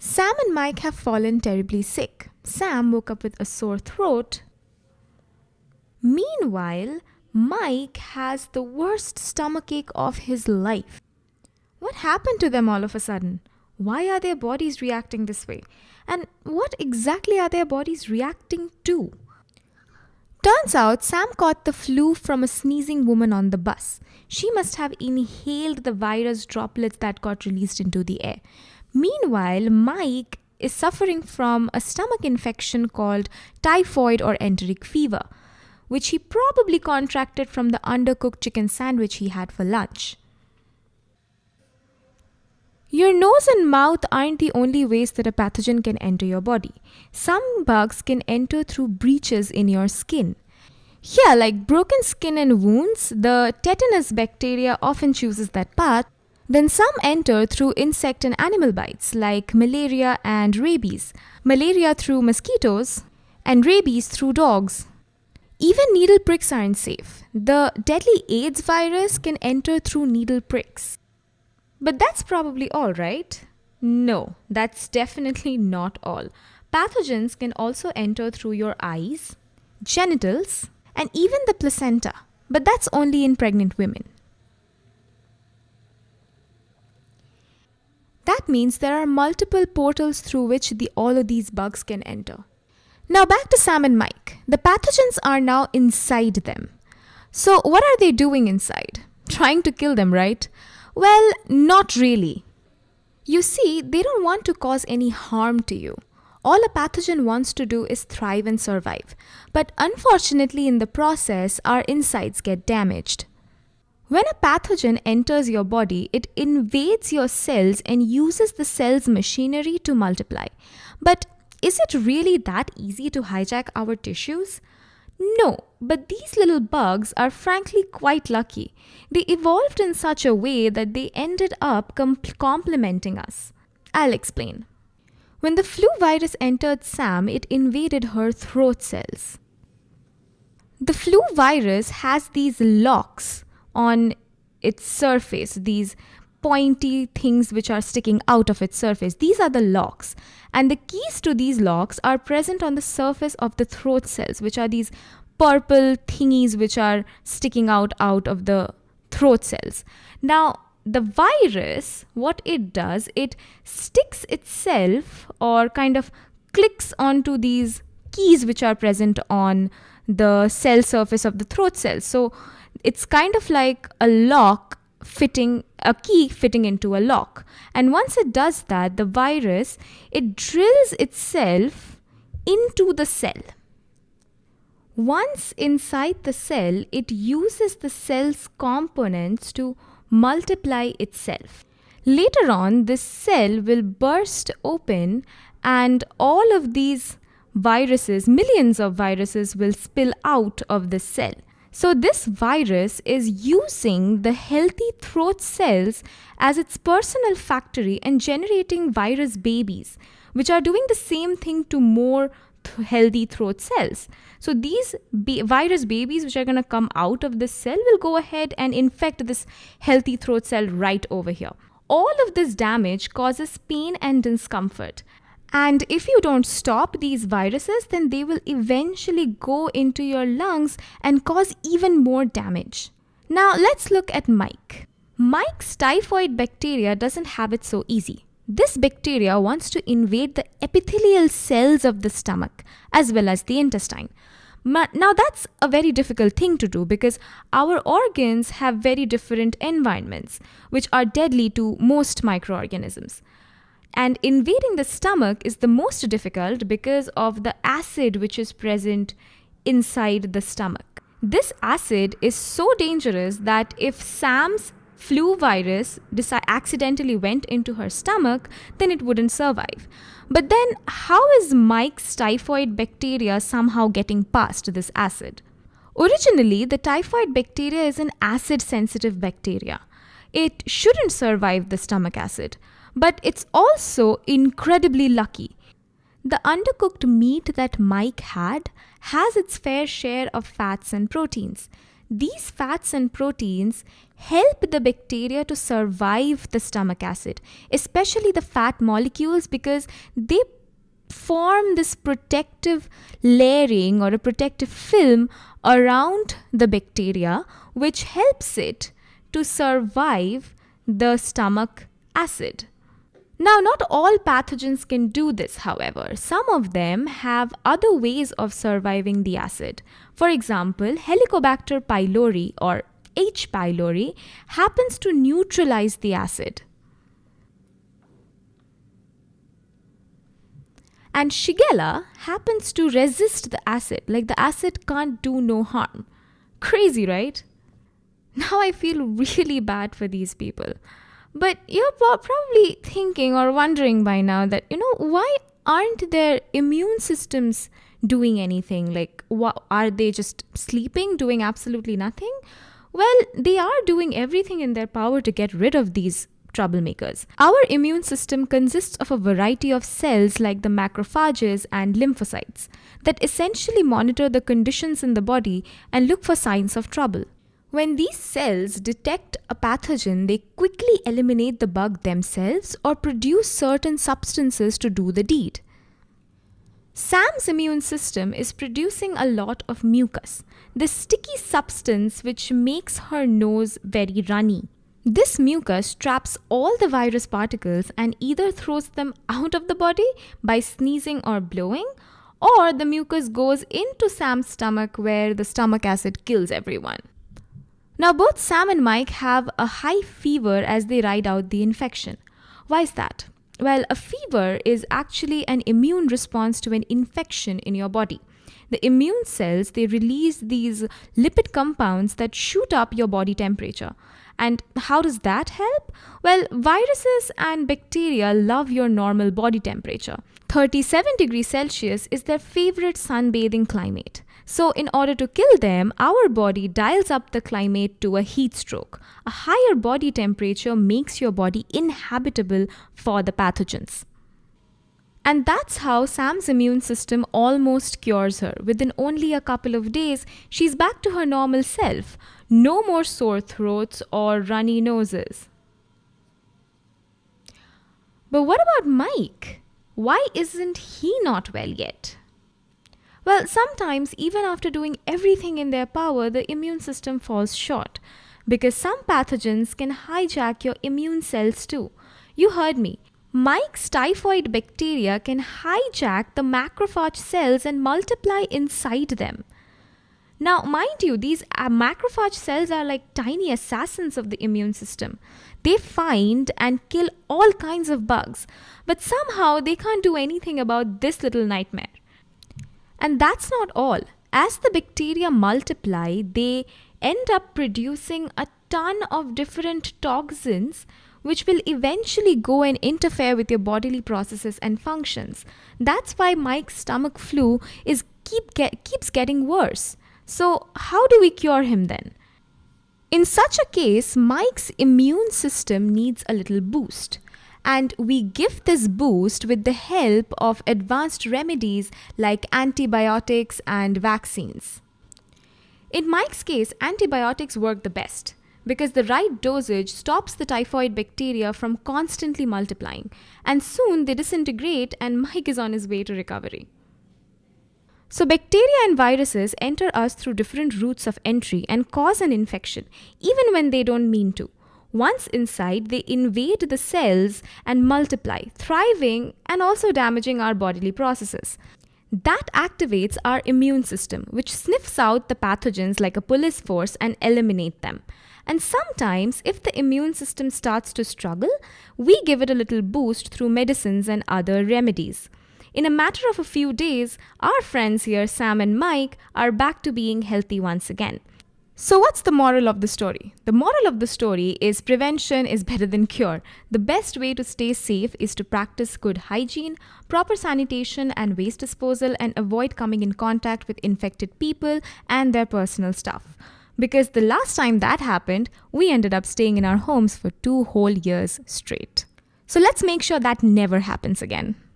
Sam and Mike have fallen terribly sick. Sam woke up with a sore throat. Meanwhile, Mike has the worst stomachache of his life. What happened to them all of a sudden? Why are their bodies reacting this way? And what exactly are their bodies reacting to? Turns out Sam caught the flu from a sneezing woman on the bus. She must have inhaled the virus droplets that got released into the air. Meanwhile, Mike is suffering from a stomach infection called typhoid or enteric fever, which he probably contracted from the undercooked chicken sandwich he had for lunch. Your nose and mouth aren't the only ways that a pathogen can enter your body. Some bugs can enter through breaches in your skin. Here, like broken skin and wounds, the tetanus bacteria often chooses that path. Then some enter through insect and animal bites, like malaria and rabies. Malaria through mosquitoes and rabies through dogs. Even needle pricks aren't safe. The deadly AIDS virus can enter through needle pricks. But that's probably all, right? No, that's definitely not all. Pathogens can also enter through your eyes, genitals, and even the placenta. But that's only in pregnant women. That means there are multiple portals through which all of these bugs can enter. Now back to Sam and Mike. The pathogens are now inside them. So what are they doing inside? Trying to kill them, right? Well, not really. You see, they don't want to cause any harm to you. All a pathogen wants to do is thrive and survive. But unfortunately, in the process, our insides get damaged. When a pathogen enters your body, it invades your cells and uses the cell's machinery to multiply. But is it really that easy to hijack our tissues? No, but these little bugs are frankly quite lucky. They evolved in such a way that they ended up complementing us. I'll explain. When the flu virus entered Sam, it invaded her throat cells. The flu virus has these locks on its surface, these pointy things which are sticking out of its surface. These are the locks. And the keys to these locks are present on the surface of the throat cells, which are these purple thingies which are sticking out of the throat cells. Now, the virus, what it does, it sticks itself or kind of clicks onto these keys which are present on the cell surface of the throat cells. So it's kind of like a key fitting into a lock. And once it does that, the virus, it drills itself into the cell. Once inside the cell, it uses the cell's components to multiply itself. Later on, this cell will burst open and all of these viruses, millions of viruses, will spill out of the cell. So this virus is using the healthy throat cells as its personal factory and generating virus babies, which are doing the same thing to more healthy throat cells. So these virus babies which are going to come out of this cell will go ahead and infect this healthy throat cell right over here. All of this damage causes pain and discomfort. And if you don't stop these viruses, then they will eventually go into your lungs and cause even more damage. Now let's look at Mike. Mike's typhoid bacteria doesn't have it so easy. This bacteria wants to invade the epithelial cells of the stomach as well as the intestine. Now that's a very difficult thing to do because our organs have very different environments which are deadly to most microorganisms. And invading the stomach is the most difficult because of the acid which is present inside the stomach. This acid is so dangerous that if Sam's flu virus accidentally went into her stomach, then it wouldn't survive. But then how is Mike's typhoid bacteria somehow getting past this acid? Originally, the typhoid bacteria is an acid-sensitive bacteria. It shouldn't survive the stomach acid. But it's also incredibly lucky. The undercooked meat that Mike had has its fair share of fats and proteins. These fats and proteins help the bacteria to survive the stomach acid, especially the fat molecules, because they form this protective layering or a protective film around the bacteria, which helps it to survive the stomach acid. Now, not all pathogens can do this, however. Some of them have other ways of surviving the acid. For example, Helicobacter pylori or H. pylori happens to neutralize the acid. And Shigella happens to resist the acid, like the acid can't do no harm. Crazy, right? Now I feel really bad for these people. But you're probably thinking or wondering by now that, why aren't their immune systems doing anything? Like, are they just sleeping, doing absolutely nothing? Well, they are doing everything in their power to get rid of these troublemakers. Our immune system consists of a variety of cells like the macrophages and lymphocytes that essentially monitor the conditions in the body and look for signs of trouble. When these cells detect a pathogen, they quickly eliminate the bug themselves or produce certain substances to do the deed. Sam's immune system is producing a lot of mucus, the sticky substance which makes her nose very runny. This mucus traps all the virus particles and either throws them out of the body by sneezing or blowing, or the mucus goes into Sam's stomach where the stomach acid kills everyone. Now, both Sam and Mike have a high fever as they ride out the infection. Why is that? Well, a fever is actually an immune response to an infection in your body. The immune cells, they release these lipid compounds that shoot up your body temperature. And how does that help? Well, viruses and bacteria love your normal body temperature. 37 degrees Celsius is their favorite sunbathing climate. So in order to kill them, our body dials up the climate to a heat stroke. A higher body temperature makes your body inhabitable for the pathogens. And that's how Sam's immune system almost cures her. Within only a couple of days, she's back to her normal self. No more sore throats or runny noses. But what about Mike? Why isn't he not well yet? Well, sometimes even after doing everything in their power, the immune system falls short because some pathogens can hijack your immune cells too. You heard me. Mike's typhoid bacteria can hijack the macrophage cells and multiply inside them. Now, mind you, these macrophage cells are like tiny assassins of the immune system. They find and kill all kinds of bugs, but somehow they can't do anything about this little nightmare. And that's not all. As the bacteria multiply, they end up producing a ton of different toxins which will eventually go and interfere with your bodily processes and functions. That's why Mike's stomach flu keeps getting worse. So how do we cure him then? In such a case, Mike's immune system needs a little boost. And we give this boost with the help of advanced remedies like antibiotics and vaccines. In Mike's case, antibiotics work the best because the right dosage stops the typhoid bacteria from constantly multiplying, and soon they disintegrate and Mike is on his way to recovery. So bacteria and viruses enter us through different routes of entry and cause an infection, even when they don't mean to. Once inside, they invade the cells and multiply, thriving and also damaging our bodily processes. That activates our immune system, which sniffs out the pathogens like a police force and eliminate them. And sometimes, if the immune system starts to struggle, we give it a little boost through medicines and other remedies. In a matter of a few days, our friends here, Sam and Mike, are back to being healthy once again. So what's the moral of the story? The moral of the story is prevention is better than cure. The best way to stay safe is to practice good hygiene, proper sanitation and waste disposal, and avoid coming in contact with infected people and their personal stuff. Because the last time that happened, we ended up staying in our homes for 2 whole years straight. So let's make sure that never happens again.